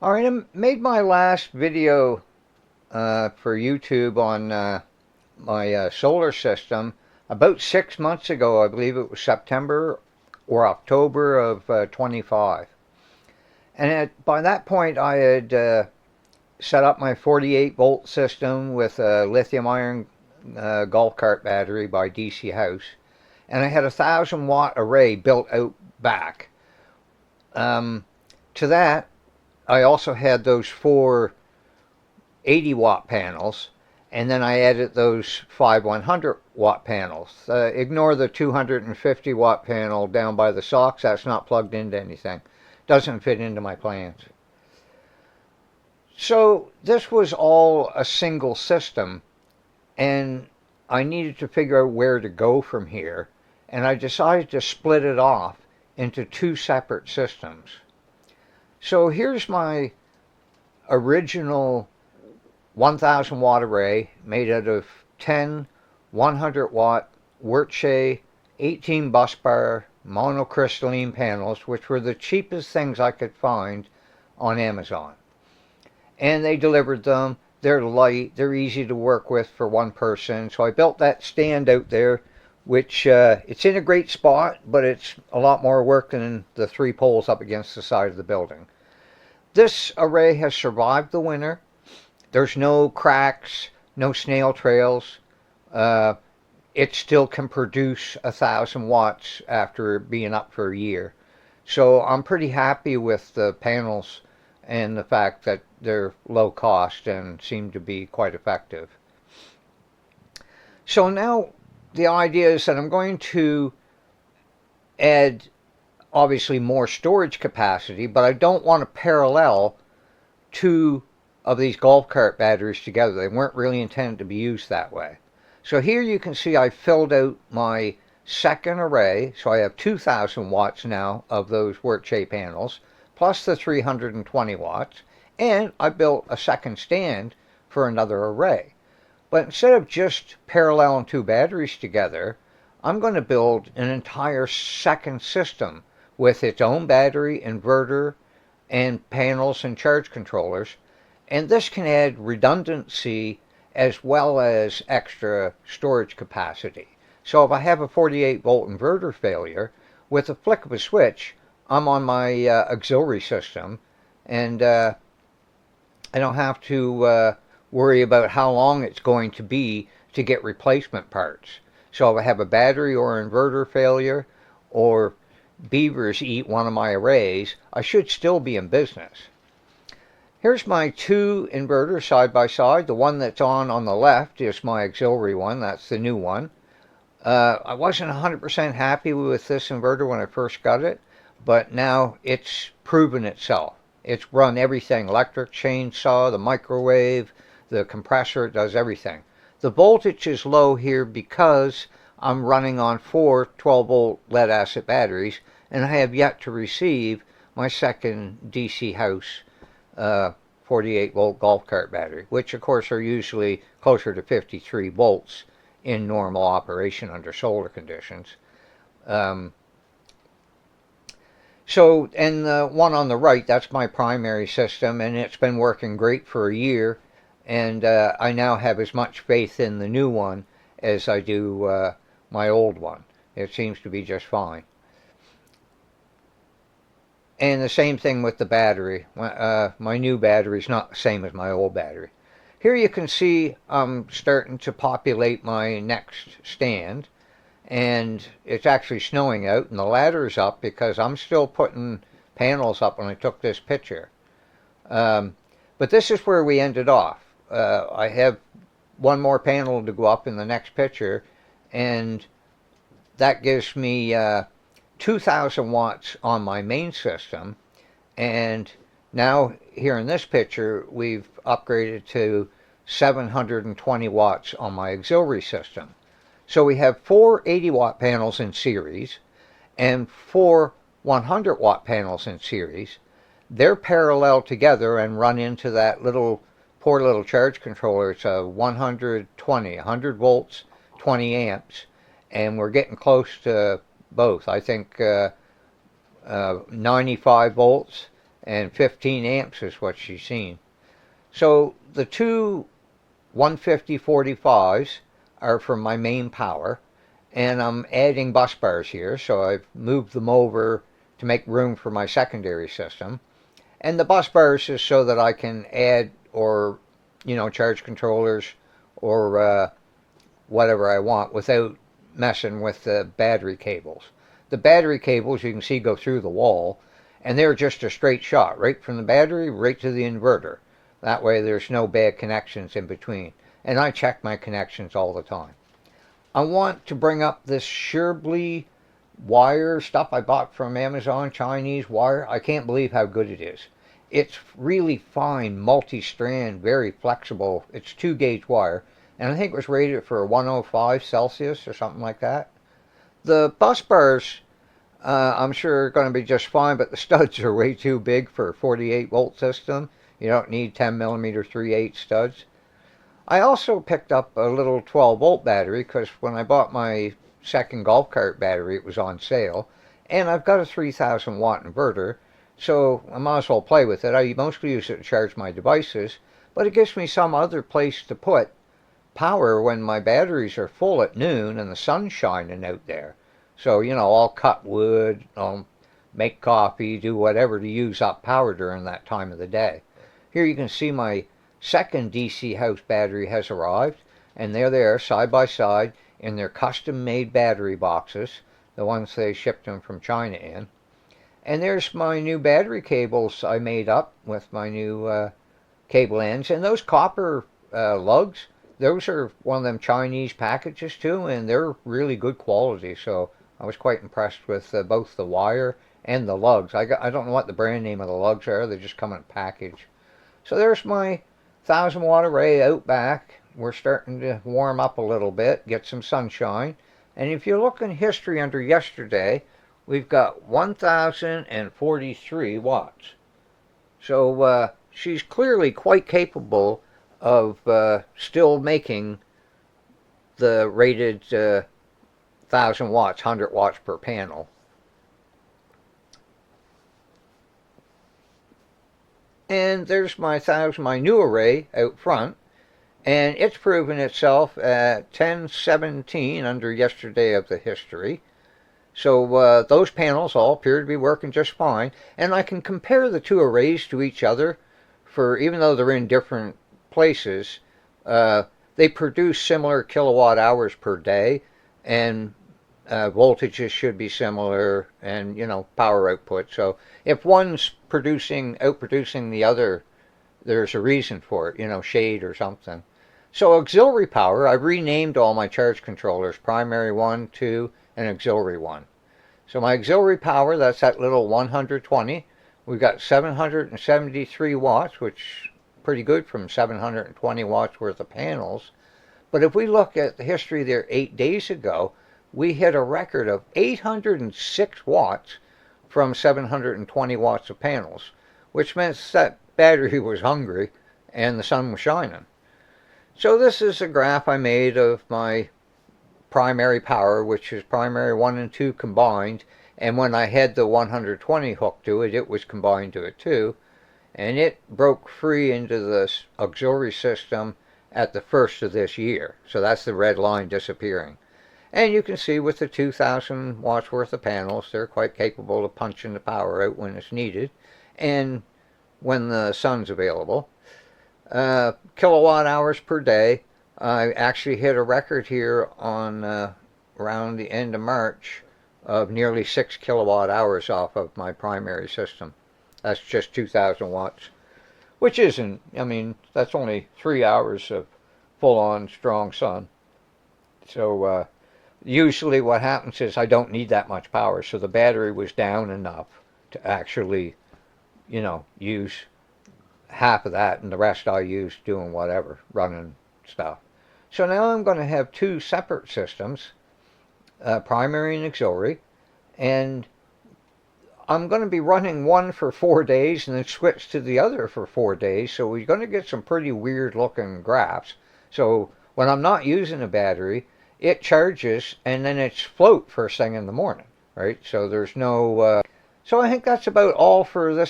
All right, I made my last video for YouTube on my solar system about 6 months ago. I believe it was September or October of 25. And by that point, I had set up my 48 volt system with a lithium iron golf cart battery by DC House. And I had a 1,000 watt array built out back. Um, to that, I also had those four 80 watt panels, and then I added those five 100 watt panels. Ignore the 250 watt panel down by the socks, that's not plugged into anything. Doesn't fit into my plans. So this was all a single system, and I needed to figure out where to go from here, and I decided to split it off into two separate systems. So here's my original 1,000 watt array made out of 10 100 watt Wirtz 18 bus bar monocrystalline panels, which were the cheapest things I could find on Amazon. And they delivered them. They're light, they're easy to work with for one person. So I built that stand out there, which it's in a great spot, but it's a lot more work than the three poles up against the side of the building. This array has survived the winter. There's no cracks, no snail trails. It still can produce 1,000 watts after being up for a year. So I'm pretty happy with the panels and the fact that they're low cost and seem to be quite effective. So now the idea is that I'm going to add obviously more storage capacity, but I don't want to parallel two of these golf cart batteries together. They weren't really intended to be used that way. So here you can see I filled out my second array. So I have 2,000 watts now of those Wirtz panels, plus the 320 watts. And I built a second stand for another array. But instead of just paralleling two batteries together, I'm going to build an entire second system with its own battery, inverter, and panels and charge controllers. And this can add redundancy as well as extra storage capacity. So if I have a 48 volt inverter failure, with a flick of a switch, I'm on my auxiliary system, and I don't have to worry about how long it's going to be to get replacement parts. So if I have a battery or inverter failure, or beavers eat one of my arrays, I should still be in business. Here's my two inverters side by side. The one that's on the left is my auxiliary one. That's the new one. I wasn't 100% happy with this inverter when I first got it, but now it's proven itself. It's run everything: electric chainsaw, the microwave, the compressor, it does everything. The voltage is low here because I'm running on four 12 volt lead acid batteries, and I have yet to receive my second DC House 48 volt golf cart battery, which of course are usually closer to 53 volts in normal operation under solar conditions. And the one on the right, that's my primary system, and it's been working great for a year, and I now have as much faith in the new one as I do my old one. It seems to be just fine. And the same thing with the battery. My new battery is not the same as my old battery. Here you can see I'm starting to populate my next stand, and it's actually snowing out, and the ladder's up because I'm still putting panels up when I took this picture. But this is where we ended off. I have one more panel to go up in the next picture, and that gives me 2,000 watts on my main system, and now here in this picture we've upgraded to 720 watts on my auxiliary system. So we have four 80 watt panels in series and four 100 watt panels in series. They're parallel together and run into that poor little charge controller. It's a 100 volts, 20 amps, and we're getting close to both. I think 95 volts and 15 amps is what she's seen. So the two 150/45s are for my main power, and I'm adding bus bars here, so I've moved them over to make room for my secondary system. And the bus bars is so that I can add or, charge controllers or whatever I want without messing with the battery cables. The battery cables, you can see, go through the wall, and they're just a straight shot, right from the battery right to the inverter. That way there's no bad connections in between. And I check my connections all the time. I want to bring up this Sherbly wire stuff I bought from Amazon, Chinese wire. I can't believe how good it is. It's really fine, multi-strand, very flexible. It's 2-gauge wire, and I think it was rated for 105 Celsius or something like that. The bus bars, I'm sure are going to be just fine, but the studs are way too big for a 48-volt system. You don't need 10mm 3/8 studs. I also picked up a little 12-volt battery because when I bought my second golf cart battery, it was on sale. And I've got a 3,000-watt inverter, so I might as well play with it. I mostly use it to charge my devices, but it gives me some other place to put power when my batteries are full at noon and the sun's shining out there. So, I'll cut wood, I'll make coffee, do whatever to use up power during that time of the day. Here you can see my second DC house battery has arrived, and they're there side by side in their custom-made battery boxes, the ones they shipped them from China in. And there's my new battery cables I made up with my new cable ends, and those copper lugs, those are one of them Chinese packages too, and they're really good quality, so I was quite impressed with both the wire and the lugs. I don't know what the brand name of the lugs are, they just come in a package. So there's my 1,000-watt array out back. We're starting to warm up a little bit, get some sunshine. And if you look in history under yesterday, we've got 1,043 watts. So she's clearly quite capable of still making the rated 1,000 watts, 100 watts per panel. And there's my new array out front, and it's proven itself at 1017 under yesterday of the history. So those panels all appear to be working just fine, and I can compare the two arrays to each other, for even though they're in different places, they produce similar kilowatt hours per day, and voltages should be similar, and power output. So if one's outproducing the other, there's a reason for it, shade or something. So auxiliary power, I've renamed all my charge controllers, primary 1, 2, and auxiliary 1. So my auxiliary power, that's that little 120. We've got 773 watts, which is pretty good from 720 watts worth of panels. But if we look at the history there 8 days ago, we hit a record of 806 watts from 720 watts of panels, which meant that battery was hungry and the sun was shining. So this is a graph I made of my primary power, which is primary 1 and 2 combined, and when I had the 120 hooked to it, it was combined to it too, and it broke free into the auxiliary system at the first of this year. So that's the red line disappearing. And you can see with the 2,000 watts worth of panels, they're quite capable of punching the power out when it's needed and when the sun's available. Kilowatt hours per day, I actually hit a record here on around the end of March of nearly 6 kilowatt hours off of my primary system. That's just 2,000 watts, which isn't, that's only 3 hours of full-on strong sun. So usually what happens is I don't need that much power, so the battery was down enough to actually, use half of that, and the rest I use doing whatever, running stuff. So now I'm going to have two separate systems, primary and auxiliary, and I'm going to be running one for 4 days and then switch to the other for 4 days, so we're going to get some pretty weird looking graphs. So when I'm not using a battery, it charges and then it's float first thing in the morning, right? So there's no... So I think that's about all for this